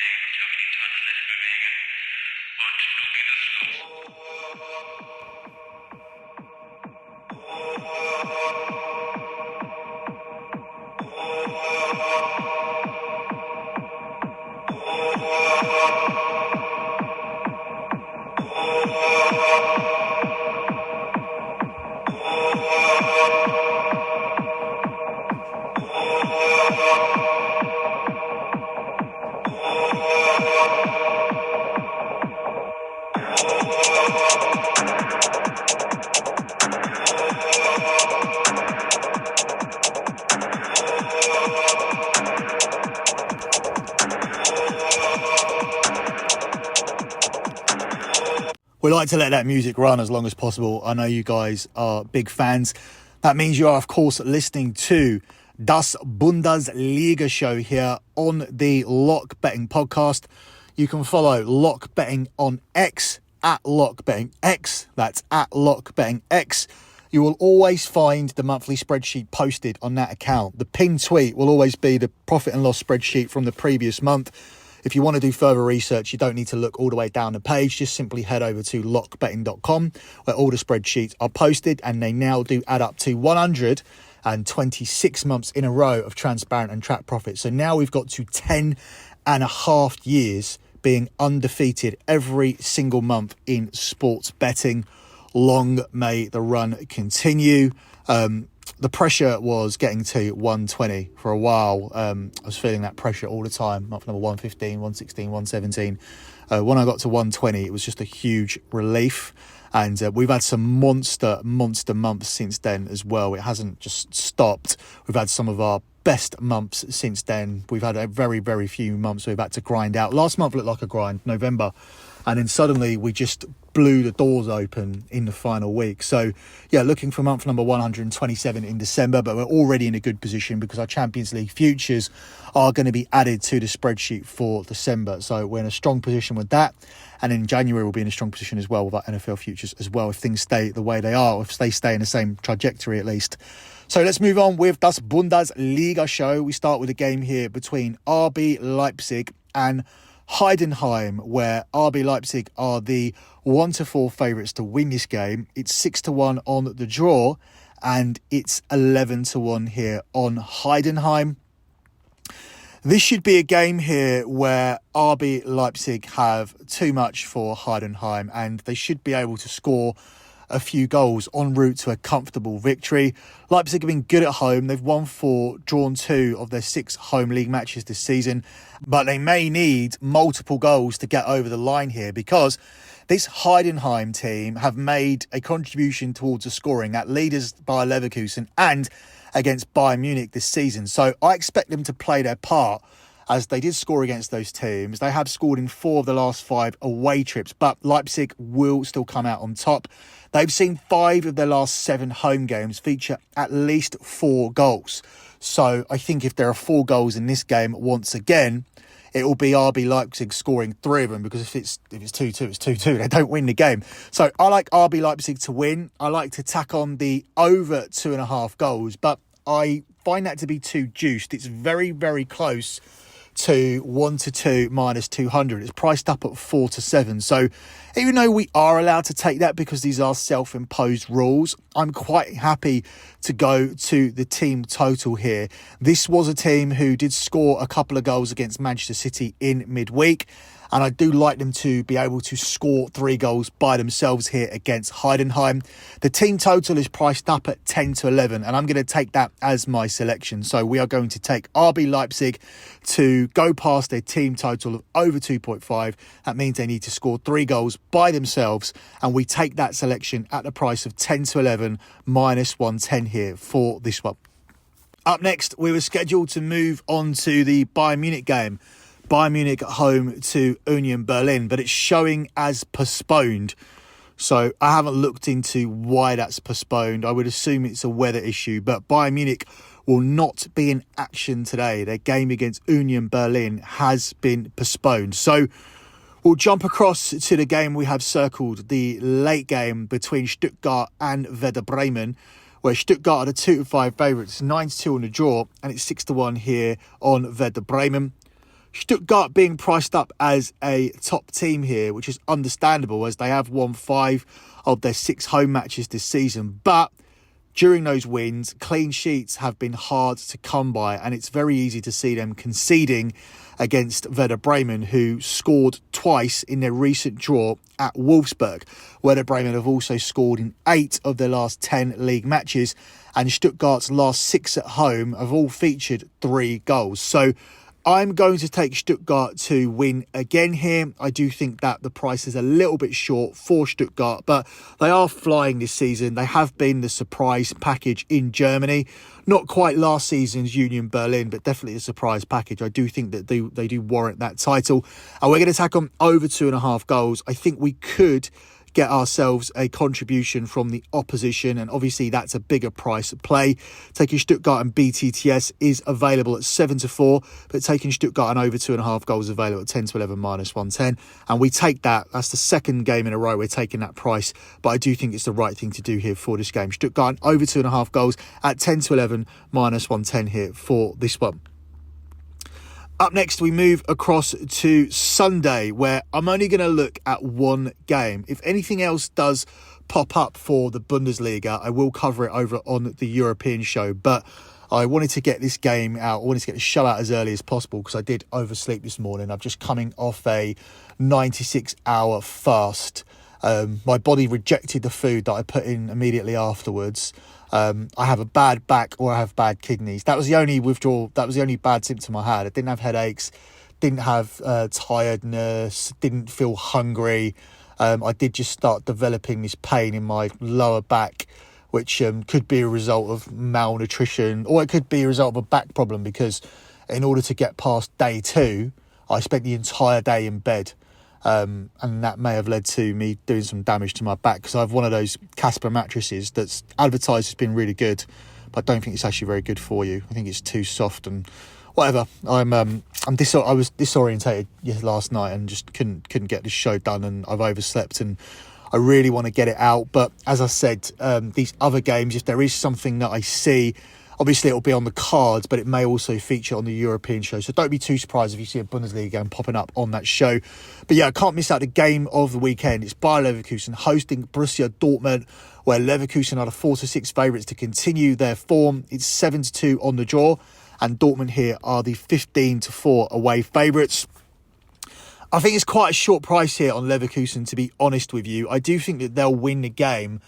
auflegen, sich auf die Tanzfläche bewegen. Und nun geht es los. We like to let that music run as long as possible. I know you guys are big fans. That means you are, of course, listening to Däs Bündesliga Show here on the Lock Betting Podcast. You can follow Lock Betting on X at Lock Betting X. That's at Lock Betting X. You will always find the monthly spreadsheet posted on that account. The pinned tweet will always be the profit and loss spreadsheet from the previous month. If you want to do further research, you don't need to look all the way down the page. Just simply head over to lockbetting.com where all the spreadsheets are posted, and they now do add up to 126 months in a row of transparent and track profit. So now we've got to 10.5 years being undefeated every single month in sports betting. Long may the run continue. The pressure was getting to 120 for a while. I was feeling that pressure all the time. Month number 115, 116, 117. When I got to 120, it was just a huge relief. And we've had some monster months since then as well. It hasn't just stopped. We've had some of our best months since then. We've had a very, very few months we've had to grind out. Last month looked like a grind, November. And then suddenly we just blew the doors open in the final week. So, yeah, looking for month number 127 in December, but we're already in a good position because our Champions League futures are going to be added to the spreadsheet for December. So we're in a strong position with that. And in January, we'll be in a strong position as well with our NFL futures as well, if things stay the way they are, or if they stay in the same trajectory at least. So let's move on with Däs Bündesliga Show. We start with a game here between RB Leipzig and Heidenheim, where RB Leipzig are the 1-4 favourites to win this game. It's 6-1 on the draw, and it's 11-1 here on Heidenheim. This should be a game here where RB Leipzig have too much for Heidenheim, and they should be able to score a few goals en route to a comfortable victory. Leipzig have been good at home. They've won 4, drawn 2 of their 6 home league matches this season, but they may need multiple goals to get over the line here, because this Heidenheim team have made a contribution towards the scoring at leaders by Leverküsen and against Bayern Munich this season. So I expect them to play their part, as they did score against those teams. They have scored in 4 of the last 5 away trips, but Leipzig will still come out on top. They've seen 5 of their last 7 home games feature at least 4 goals. So I think if there are 4 goals in this game once again, it will be RB Leipzig scoring 3 of them, because if it's 2-2, it's 2-2. They don't win the game. So I like RB Leipzig to win. I like to tack on the over 2.5 goals, but I find that to be too juiced. It's very, very close to 1-2 minus 200. It's priced up at 4-7. So even though we are allowed to take that because these are self-imposed rules, I'm quite happy to go to the team total here. This was a team who did score a couple of goals against Manchester City in midweek, and I do like them to be able to score 3 goals by themselves here against Heidenheim. The team total is priced up at 10-11, and I'm going to take that as my selection. So we are going to take RB Leipzig to go past their team total of over 2.5. That means they need to score 3 goals by themselves, and we take that selection at the price of 10-11 minus 110 here for this one. Up next, we were scheduled to move on to the Bayern Munich game. Bayern Munich at home to Union Berlin, but it's showing as postponed. So I haven't looked into why that's postponed. I would assume it's a weather issue, but Bayern Munich will not be in action today. Their game against Union Berlin has been postponed. So we'll jump across to the game we have circled, the late game between Stuttgart and Werder Bremen, where Stuttgart are the 2-5 favourites, 9-2 on the draw, and it's 6-1 here on Werder Bremen. Stuttgart being priced up as a top team here, which is understandable as they have won 5 of their 6 home matches this season. But during those wins, clean sheets have been hard to come by, and it's very easy to see them conceding against Werder Bremen, who scored twice in their recent draw at Wolfsburg. Werder Bremen have also scored in 8 of their last 10 league matches, and Stuttgart's last 6 at home have all featured 3 goals. So I'm going to take Stuttgart to win again here. I do think that the price is a little bit short for Stuttgart, but they are flying this season. They have been the surprise package in Germany. Not quite last season's Union Berlin, but definitely a surprise package. I do think that they do warrant that title. And we're going to tack on over 2.5 goals. I think we could get ourselves a contribution from the opposition, and obviously that's a bigger price play. Taking Stuttgart and BTTS is available at 7-4, but taking Stuttgart and over 2.5 goals available at 10-11 minus 110, and we take that. That's the second game in a row we're taking that price, but I do think it's the right thing to do here for this game. Stuttgart and over 2.5 goals at 10-11 minus 110 here for this one. Up next, we move across to Sunday, where I'm only going to look at one game. If anything else does pop up for the Bundesliga, I will cover it over on the European show. But I wanted to get this game out. I wanted to get the show out as early as possible because I did oversleep this morning. I'm just coming off a 96-hour fast. My body rejected the food that I put in immediately afterwards. I have a bad back or I have bad kidneys. That was the only withdrawal. That was the only bad symptom I had. I didn't have headaches, didn't have tiredness, didn't feel hungry. I did just start developing this pain in my lower back, which could be a result of malnutrition, or it could be a result of a back problem, because in order to get past day 2, I spent the entire day in bed. And that may have led to me doing some damage to my back, because I have one of those Casper mattresses that's advertised as being really good, but I don't think it's actually very good for you. I think it's too soft and whatever. I was disorientated last night and just couldn't get this show done, and I've overslept and I really want to get it out. But as I said, these other games, if there is something that I see, obviously it'll be on the cards, but it may also feature on the European show. So don't be too surprised if you see a Bundesliga game popping up on that show. But yeah, I can't miss out the game of the weekend. It's Bayer Leverküsen hosting Borussia Dortmund, where Leverkusen are the 4-6 favourites to continue their form. It's 7-2 on the draw, and Dortmund here are the 15-4 away favourites. I think it's quite a short price here on Leverkusen, to be honest with you. I do think that they'll win the game,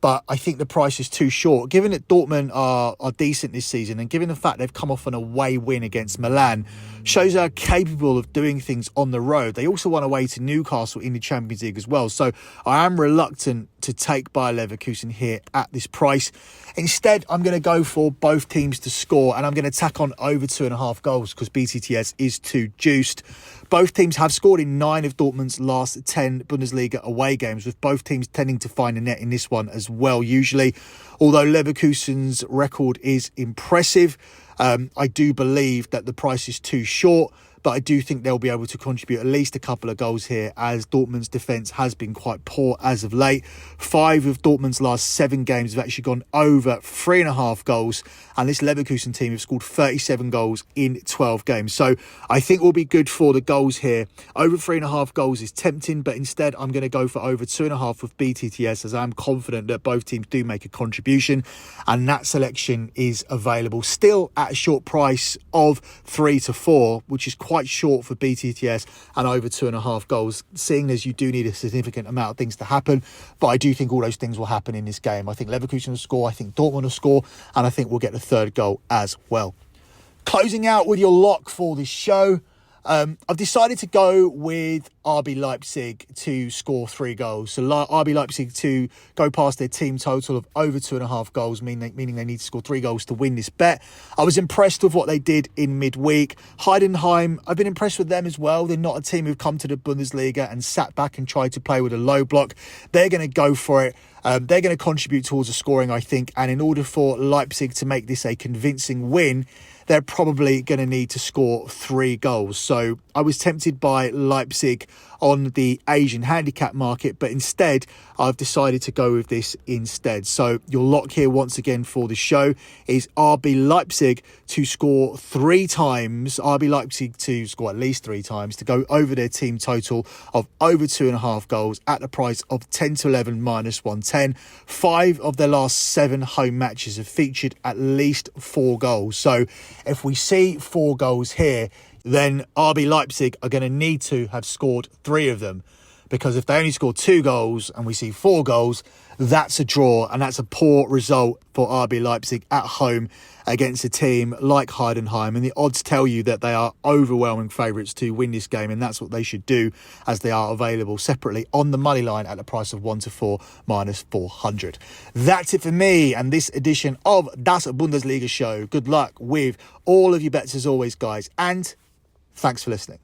but I think the price is too short. Given that Dortmund are decent this season, and given the fact they've come off an away win against Milan, shows they're capable of doing things on the road. They also won away to Newcastle in the Champions League as well. So I am reluctant to take Bayer Leverkusen here at this price. Instead, I'm going to go for both teams to score, and I'm going to tack on over 2.5 goals because BTTS is too juiced. Both teams have scored in 9 of Dortmund's last 10 Bundesliga away games, with both teams tending to find a net in this one as well, usually. Although Leverkusen's record is impressive, I do believe that the price is too short, but I do think they'll be able to contribute at least a couple of goals here, as Dortmund's defence has been quite poor as of late. 5 of Dortmund's last 7 games have actually gone over 3.5 goals, and this Leverkusen team have scored 37 goals in 12 games. So I think we'll be good for the goals here. Over 3.5 goals is tempting, but instead I'm going to go for over 2.5 with BTTS, as I'm confident that both teams do make a contribution, and that selection is available still at a short price of 3-4, which is quite short for BTTS, and over 2.5 goals, seeing as you do need a significant amount of things to happen. But I do think all those things will happen in this game. I think Leverkusen will score, I think Dortmund will score, and I think we'll get the third goal as well. Closing out with your lock for this show, I've decided to go with RB Leipzig to score 3 goals. So RB Leipzig to go past their team total of over 2.5 goals, meaning they need to score 3 goals to win this bet. I was impressed with what they did in midweek. Heidenheim, I've been impressed with them as well. They're not a team who've come to the Bundesliga and sat back and tried to play with a low block. They're going to go for it. They're going to contribute towards the scoring, I think. And in order for Leipzig to make this a convincing win, they're probably going to need to score 3 goals. So I was tempted by Leipzig on the Asian handicap market, but instead I've decided to go with this instead. So your lock here once again for the show is RB Leipzig to score 3 times, RB Leipzig to score at least 3 times, to go over their team total of over 2.5 goals at the price of 10 to 11 minus 110. 5 of their last 7 home matches have featured at least 4 goals. So if we see 4 goals here, then RB Leipzig are going to need to have scored 3 of them, because if they only score 2 goals and we see 4 goals, that's a draw, and that's a poor result for RB Leipzig at home against a team like Heidenheim. And the odds tell you that they are overwhelming favourites to win this game, and that's what they should do, as they are available separately on the money line at the price of 1 to 4 minus 400. That's it for me and this edition of Däs Bundesliga Show. Good luck with all of your bets as always, guys, and thanks for listening.